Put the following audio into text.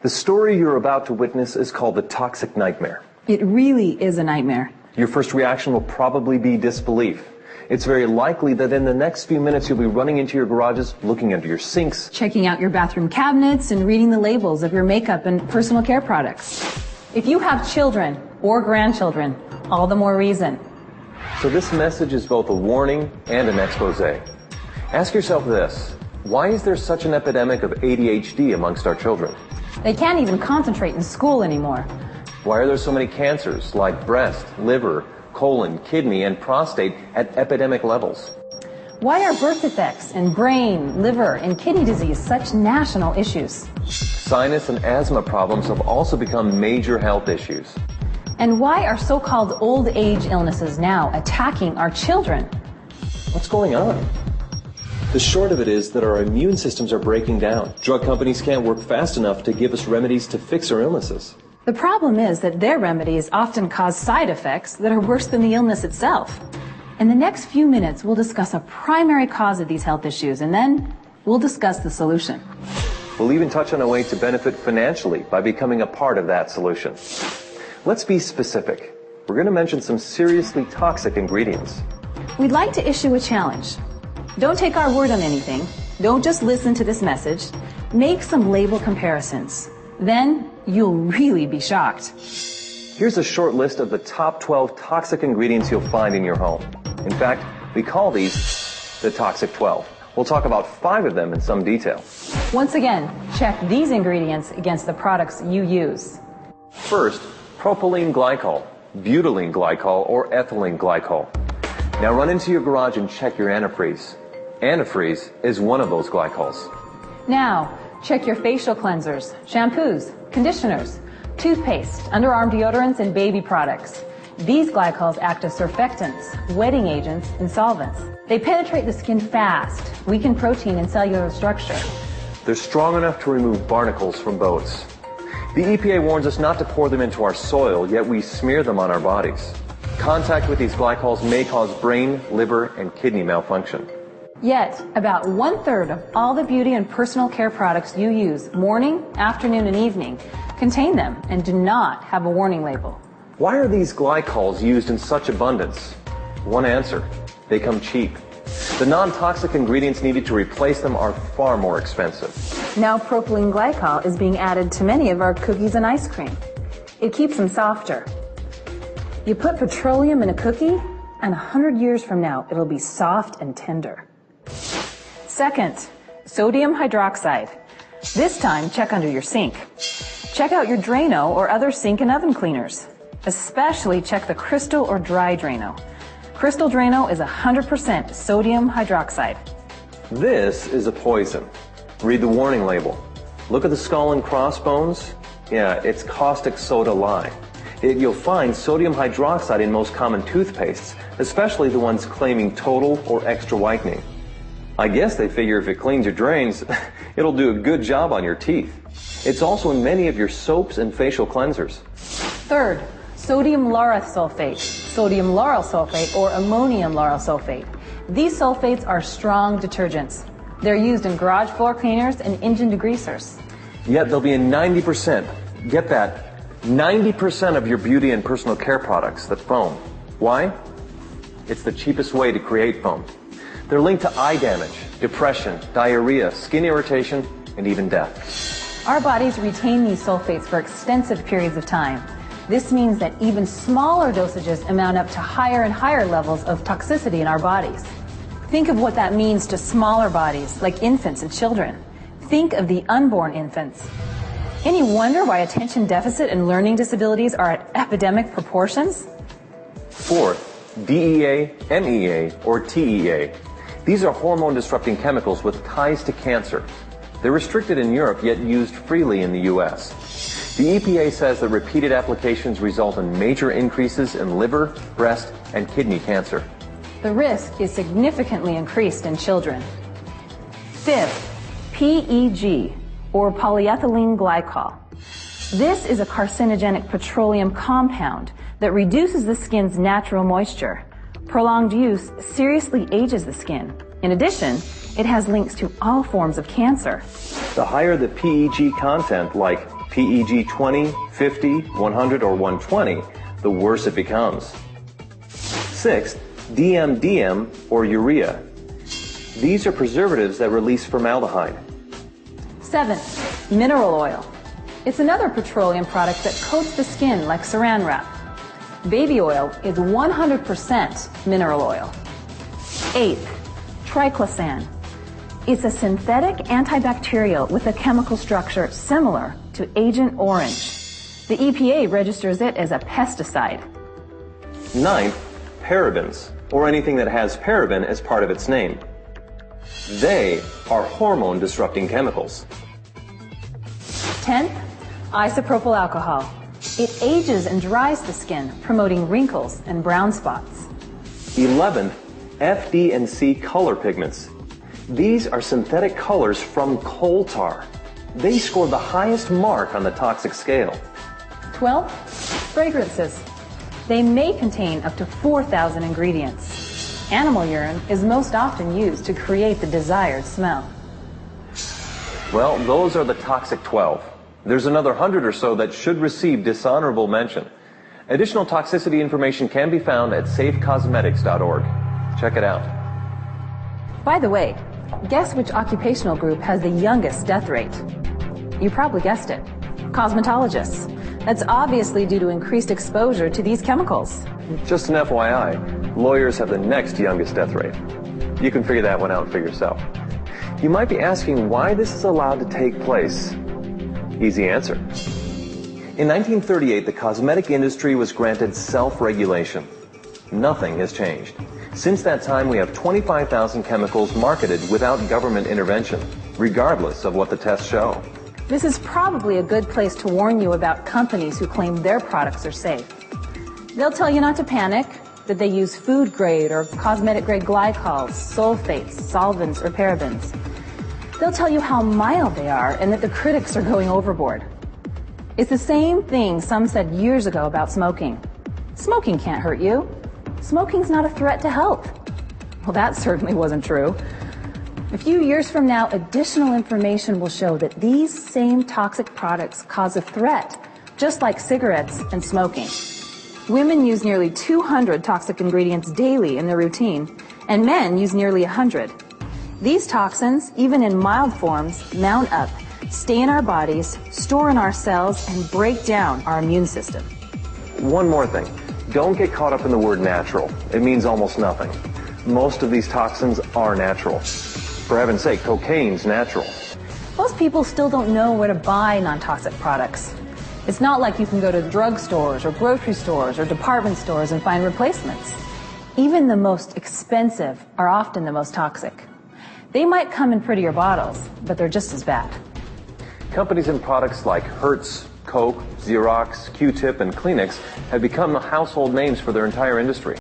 The story you're about to witness is called the toxic nightmare. It really is a nightmare. Your first reaction will probably be disbelief. It's very likely that in the next few minutes you'll be running into your garages, looking under your sinks, checking out your bathroom cabinets, and reading the labels of your makeup and personal care products. If you have children or grandchildren, all the more reason. So this message is both a warning and an expose. Ask yourself this: why is there such an epidemic of ADHD amongst our children? They can't even concentrate in school anymore. Why are there so many cancers like breast, liver, colon, kidney, and prostate at epidemic levels? Why are birth defects and brain, liver, and kidney disease such national issues? Sinus and asthma problems have also become major health issues. And why are so-called old age illnesses now attacking our children? What's going on? The short of it is that our immune systems are breaking down. Drug companies can't work fast enough to give us remedies to fix our illnesses. The problem is that their remedies often cause side effects that are worse than the illness itself. In the next few minutes, we'll discuss a primary cause of these health issues, and then we'll discuss the solution. We'll even touch on a way to benefit financially by becoming a part of that solution. Let's be specific. We're going to mention some seriously toxic ingredients. We'd like to issue a challenge. Don't take our word on anything. Don't just listen to this message. Make some label comparisons. Then you'll really be shocked. Here's a short list of the top 12 toxic ingredients you'll find in your home. In fact, we call these the Toxic 12. We'll talk about 5 of them in some detail. Once again, check these ingredients against the products you use. First, propylene glycol, butylene glycol, or ethylene glycol. Now run into your garage and check your antifreeze. Antifreeze is one of those glycols. Now, check your facial cleansers, shampoos, conditioners, toothpaste, underarm deodorants, and baby products. These glycols act as surfactants, wetting agents, and solvents. They penetrate the skin fast, weaken protein and cellular structure. They're strong enough to remove barnacles from boats. The EPA warns us not to pour them into our soil, yet we smear them on our bodies. Contact with these glycols may cause brain, liver, and kidney malfunction. Yet, about 1/3 of all the beauty and personal care products you use morning, afternoon, and evening contain them and do not have a warning label. Why are these glycols used in such abundance? One answer: they come cheap. The non-toxic ingredients needed to replace them are far more expensive. Now propylene glycol is being added to many of our cookies and ice cream. It keeps them softer. You put petroleum in a cookie, and 100 years from now, it'll be soft and tender. Second, sodium hydroxide. This time, check under your sink. Check out your Drano or other sink and oven cleaners. Especially check the Crystal or Dry Drano. Crystal Drano is 100% sodium hydroxide. This is a poison. Read the warning label. Look at the skull and crossbones. Yeah, it's caustic soda lye. You'll find sodium hydroxide in most common toothpastes, especially the ones claiming total or extra whitening. I guess they figure if it cleans your drains, it'll do a good job on your teeth. It's also in many of your soaps and facial cleansers. Third, sodium lauryl sulfate, sodium lauryl sulfate, or ammonium lauryl sulfate. These sulfates are strong detergents. They're used in garage floor cleaners and engine degreasers. Yet they'll be in 90%, get that, 90% of your beauty and personal care products that foam. Why? It's the cheapest way to create foam. They're linked to eye damage, depression, diarrhea, skin irritation, and even death. Our bodies retain these sulfates for extensive periods of time. This means that even smaller dosages amount up to higher and higher levels of toxicity in our bodies. Think of what that means to smaller bodies, like infants and children. Think of the unborn infants. Any wonder why attention deficit and learning disabilities are at epidemic proportions? Fourth, DEA, MEA, or TEA. These are hormone-disrupting chemicals with ties to cancer. They're restricted in Europe, yet used freely in the U.S. The EPA says that repeated applications result in major increases in liver, breast, and kidney cancer. The risk is significantly increased in children. Fifth, PEG, or polyethylene glycol. This is a carcinogenic petroleum compound that reduces the skin's natural moisture. Prolonged use seriously ages the skin. In addition, it has links to all forms of cancer. The higher the PEG content, like PEG 20, 50, 100, or 120, the worse it becomes. Sixth, DMDM or urea. These are preservatives that release formaldehyde. Seventh, mineral oil. It's another petroleum product that coats the skin like saran wrap. Baby oil is 100% mineral oil. Eighth, triclosan. It's a synthetic antibacterial with a chemical structure similar to Agent Orange. The EPA registers it as a pesticide. Ninth, parabens, or anything that has paraben as part of its name. They are hormone-disrupting chemicals. 10th, isopropyl alcohol. It ages and dries the skin, promoting wrinkles and brown spots. 11th, FD and C color pigments. These are synthetic colors from coal tar. They scored the highest mark on the toxic scale. 12th, fragrances. They may contain up to 4,000 ingredients. Animal urine is most often used to create the desired smell. Well, those are the toxic 12. There's another 100 or so that should receive dishonorable mention. Additional toxicity information can be found at safecosmetics.org. Check it out. By the way, guess which occupational group has the youngest death rate? You probably guessed it. Cosmetologists. That's obviously due to increased exposure to these chemicals. Just an FYI, lawyers have the next youngest death rate. You can figure that one out for yourself. You might be asking why this is allowed to take place. Easy answer. In 1938, the cosmetic industry was granted self-regulation. Nothing has changed. Since that time, we have 25,000 chemicals marketed without government intervention, regardless of what the tests show. This is probably a good place to warn you about companies who claim their products are safe. They'll tell you not to panic, that they use food-grade or cosmetic-grade glycols, sulfates, solvents, or parabens. They'll tell you how mild they are and that the critics are going overboard. It's the same thing some said years ago about smoking. Smoking can't hurt you. Smoking's not a threat to health. Well, that certainly wasn't true. A few years from now, additional information will show that these same toxic products cause a threat, just like cigarettes and smoking. Women use nearly 200 toxic ingredients daily in their routine, and men use nearly 100. These toxins, even in mild forms, mount up, stay in our bodies, store in our cells, and break down our immune system. One more thing. Don't get caught up in the word natural. It means almost nothing. Most of these toxins are natural. For heaven's sake, cocaine's natural. Most people still don't know where to buy non-toxic products. It's not like you can go to drugstores or grocery stores or department stores and find replacements. Even the most expensive are often the most toxic. They might come in prettier bottles, but they're just as bad. Companies and products like Hertz, Coke, Xerox, Q-Tip, and Kleenex have become household names for their entire industry.